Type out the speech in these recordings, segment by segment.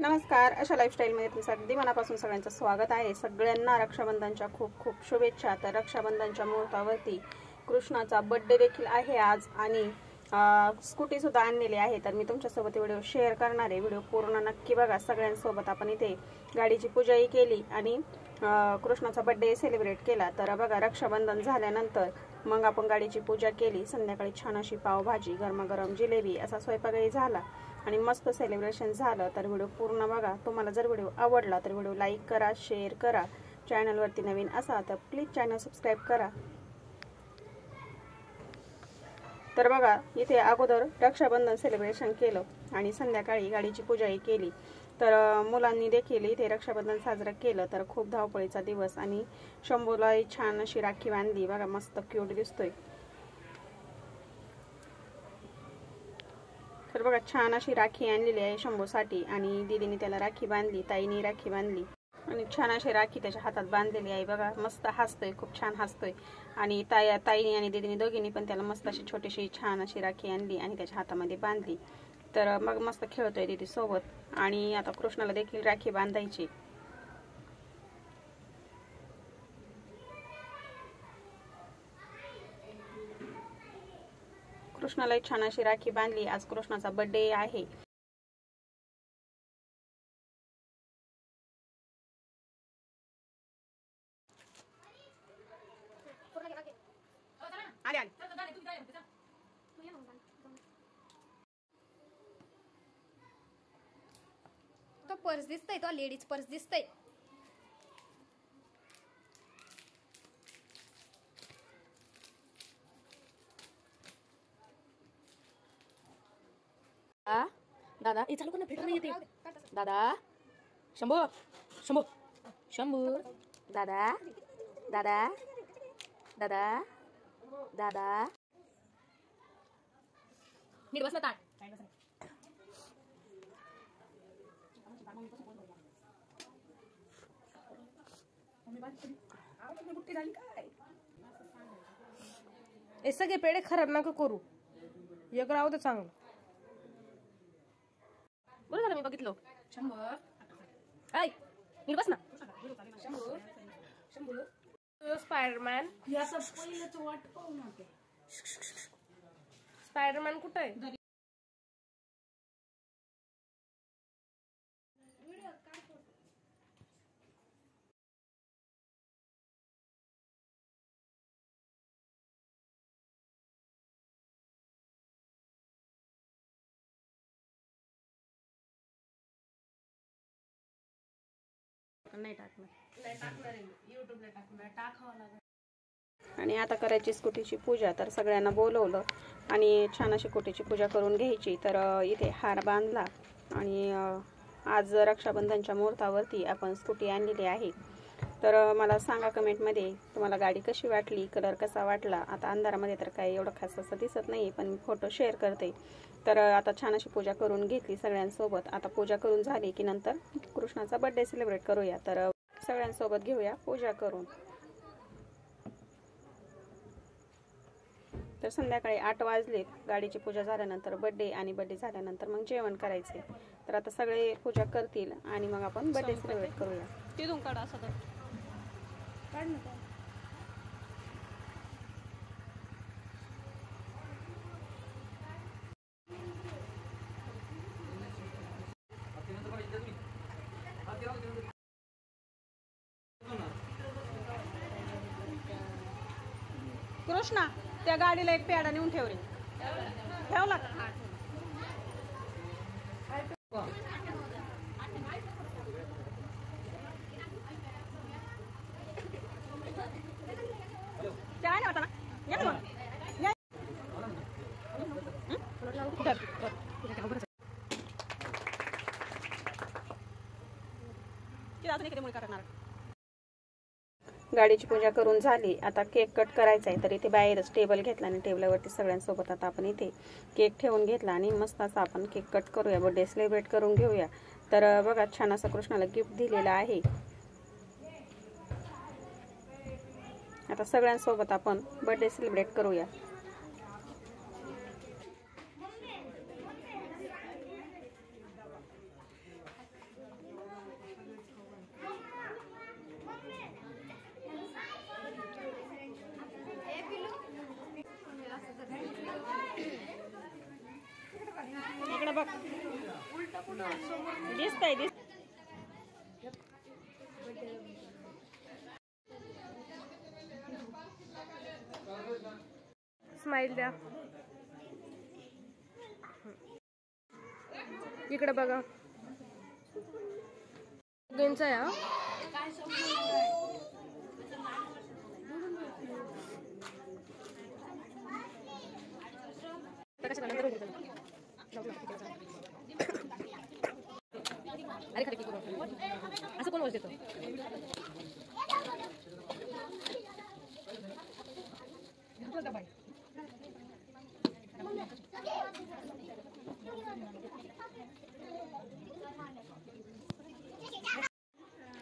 नमस्कार, अशा लाईफस्टाईलमध्ये तुमचं अगदी मनापासून सगळ्यांचं स्वागत आहे। सगळ्यांना रक्षाबंधनच्या खूप खूप शुभेच्छा। तर रक्षाबंधनच्या मुहूर्तावरती कृष्णाचा बर्थडे देखील आहे आज आणि स्कूटी सुद्धा आणलेली आहे। तर मी तुमच्यासोबत व्हिडिओ शेअर करणार आहे, व्हिडिओ पूर्ण नक्की बघा। सगळ्यांसोबत आपण इथे गाडीची पूजाही केली आणि कृष्णाचा बर्थडे सेलिब्रेट केला। तर बघा, रक्षाबंधन झाल्यानंतर मग आपण गाडीची पूजा केली। संध्याकाळी छान अशी पावभाजी, गरमागरम जिलेबी असा स्वयंपाकही झाला आणि मस्त सेलिब्रेशन झालं। तर व्हिडिओ पूर्ण बघा। तुम्हाला जर व्हिडिओ आवडला तर व्हिडिओ लाईक करा, शेअर करा। चॅनलवरती नवीन असाल तर प्लीज चॅनल सबस्क्राईब करा। तर बघा, इथे अगोदर रक्षाबंधन सेलिब्रेशन केलं आणि संध्याकाळी गाडीची पूजाही केली। तर मुलांनी देखील इथे रक्षाबंधन साजरा केलं। तर खूप धावपळीचा दिवस आणि शंभूला छान अशी राखी बांधली बघा, मस्त क्यूट दिसतोय। तर बघा, छान अशी राखी आणलेली आहे शंभूसाठी आणि दीदीने त्याला राखी बांधली, ताईने राखी बांधली आणि छान अशी राखी त्याच्या हातात बांधलेली आहे बघा। मस्त हसतोय, खूप छान हसतोय आणि ताईने आणि दीदीने दोघींनी पण त्याला मस्त अशी छोटीशी छान अशी राखी आणली आणि त्याच्या हातामध्ये बांधली। तर मग मस्त खेळतोय दीदी सोबत आणि आता कृष्णाला देखील राखी बांधायची। कृष्णाला छान अशी राखी बांधली। आज कृष्णाचा बर्थडे आहे। तो पर्स दिसतोय, तो लेडीज पर्स दिसतोय। दादा ये चालू कर ना, फिल्टर नाही येते। दादा शंभू शंभू शंभू दादा दादा दादा दादा नीट बस ना ताट। हे सगळे पेढे खराब नका करू, एक राहू दे चांगलं। बरं झालं मी बघितलं। शंभू ऐ नीट बस ना। शंभू शंभू स्पायडरमॅन स्पायडरमॅन कुठे आहे? नाही टाकणार, युट्यूबला टाकावं लागेल। आणि आता करायची स्कूटीची पूजा। तर सगळ्यांना बोलवलं आणि छान अशी स्कूटीची पूजा करून घ्यायची। तर इथे हार बांधला आणि आज रक्षाबंधनच्या मुहूर्तावरती आपण स्कूटी आणलेली आहे। तर मला सांगा कमेंटमध्ये तुम्हाला गाडी कशी वाटली, कलर कसा वाटला। आता अंधारामध्ये तर काही एवढं खास असं दिसत नाही, पण मी फोटो शेअर करते। तर आता छान अशी पूजा करून घेतली सगळ्यांसोबत। आता पूजा करून झाली की नंतर कृष्णाचा बर्थडे सेलिब्रेट करूया। तर सगळ्यांसोबत घेऊया पूजा करून। तर संध्याकाळी 8 वाजलेत। गाडीची पूजा झाल्यानंतर बर्थडे आणि बर्थडे झाल्यानंतर मग जेवण करायचे। तर आता सगळे पूजा करतील आणि मग आपण बर्थडे सेलिब्रेट करूया। तिथून काढा असं तर काढ ना। कृष्णा, त्या गाडीला एक पेढा नेऊन ठेव रे। ठेवला का? काय नाही वाटत ना, या ना मग। गाडीची पूजा करून झाली। आता केक कट करायचा आहे। तर इथे बाहेरच टेबल घेतला आणि टेबलावरती सगळ्यांसोबत आता आपण इथे केक ठेवून घेतला आणि मस्त असा आपण केक कट करूया, बर्थडे सेलिब्रेट करून घेऊया। तर बघा, छान असं कृष्णाला गिफ्ट दिलेलं आहे। आता सगळ्यांसोबत आपण बर्थडे सेलिब्रेट करूया। बघ दिसतंय स्माइल द्या. इकडे बघा. गेंचा या अरे खरं की असं कोण देतो.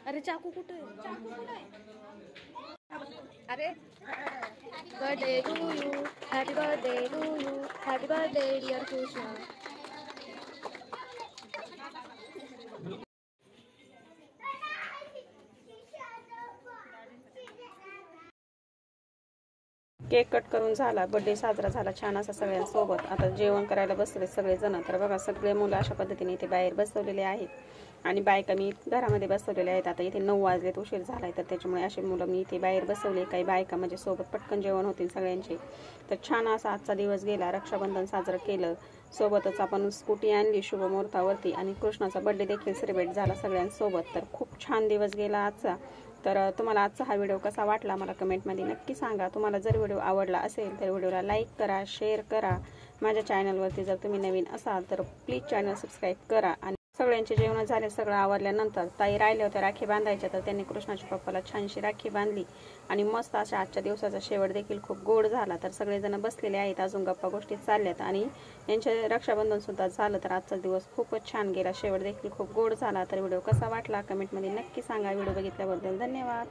अरे चाकू कुठे. अरे birthday to you, happy birthday to you, happy birthday dear Krishna. Cake cut करून झाला, बर्थडे साजरा झाला छान असा सगळ्यांसोबत. आता जेवण करायला बसले सगळेजण. तर बघा सगळे मुलं अशा पद्धतीने इथे बाहेर बसवलेले आहेत आणि बायका मी घरामध्ये बसवलेले आहेत. आता इथे 9 वाजलेत, उशीर झालाय, तर त्याच्यामुळे असे मुलं मी इथे बाहेर बसवले. काही बायका म्हणजे सोबत पटकन जेवण होतील सगळ्यांचे. तर छान असा आजचा दिवस गेला. रक्षाबंधन साजरं केलं, सोबतच आपण स्कूटी आणली शुभमुहूर्तावरती आणि कृष्णाचा बर्थडे देखील सेलिब्रेट झाला सगळ्यांसोबत. तर खूप छान दिवस गेला आजचा. तर तुम्हाला आजचा हा व्हिडिओ कसा वाटला मला कमेंटमध्ये नक्की सांगा. तुम्हाला जर व्हिडिओ आवडला असेल तर व्हिडिओला लाईक करा, शेअर करा. माझ्या चॅनलवरती जर तुम्ही नवीन असाल तर प्लीज चॅनल सबस्क्राईब करा. आणि सगळ्यांचे जेवण झाले, सगळं आवरल्यानंतर ताई राहिल्या होत्या राखी बांधायच्या, तर त्यांनी कृष्णाच्या पप्पाला छानशी राखी बांधली आणि मस्त अशा आजच्या दिवसाचा शेवट देखील खूप गोड झाला. तर सगळेजण बसलेले आहेत, अजून गप्पा गोष्टी चालल्यात आणि यांचे रक्षाबंधन सुद्धा झालं. तर आजचा दिवस खूपच छान गेला, शेवट देखील खूप गोड झाला. तर व्हिडिओ कसा वाटला कमेंटमध्ये नक्की सांगा. व्हिडिओ बघितल्याबद्दल धन्यवाद.